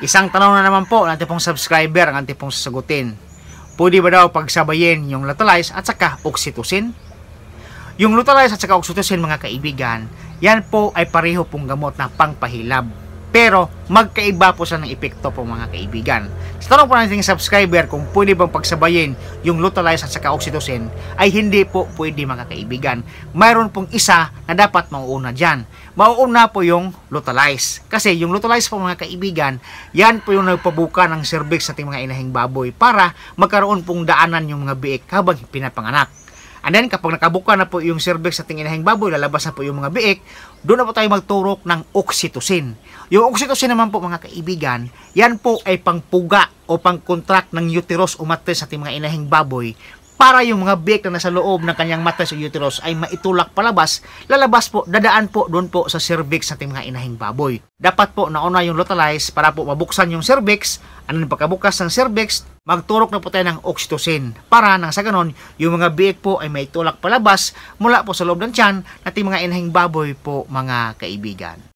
Isang tanong na naman po ng ating pong subscriber ang ating pong sasagutin. Pwede ba daw pagsabayin yung Lutalize at saka oxytocin? Yung Lutalize at saka oxytocin, mga kaibigan, yan po ay pareho pong gamot na pangpahilab. Pero magkaiba po siya ng epekto po, mga kaibigan. Sa tanong po ng ating subscriber kung pwede bang pagsabayin yung Lutalize at saka oxytocin, ay hindi po pwede, mga kaibigan. Mayroon pong isa na dapat mauuna dyan. Mauuna po yung Lutalize. Kasi yung Lutalize po, mga kaibigan, yan po yung nagpabuka ng cervix sa ating mga inahing baboy para magkaroon pong daanan yung mga biik habang pinapanganak. And then, kapag nakabuka na po yung cervix sa ating inahing baboy, lalabas na po yung mga biik, doon na po tayo magturok ng oxytocin. Yung oxytocin naman po, mga kaibigan, yan po ay pangpuga o pang-contract ng uterus o matres sa ating mga inahing baboy para yung mga biik na nasa loob ng kanyang matres o uterus ay maitulak palabas, lalabas po, dadaan po doon po sa cervix sa ating mga inahing baboy. Dapat po nauna yung Lutalize para po mabuksan yung cervix. Ano yung pagkabukas ng cervix, magturok na po tayo ng oxytocin para nang sa ganon, yung mga biik po ay maitulak palabas mula po sa loob ng tiyan nating mga inahing baboy po, mga kaibigan.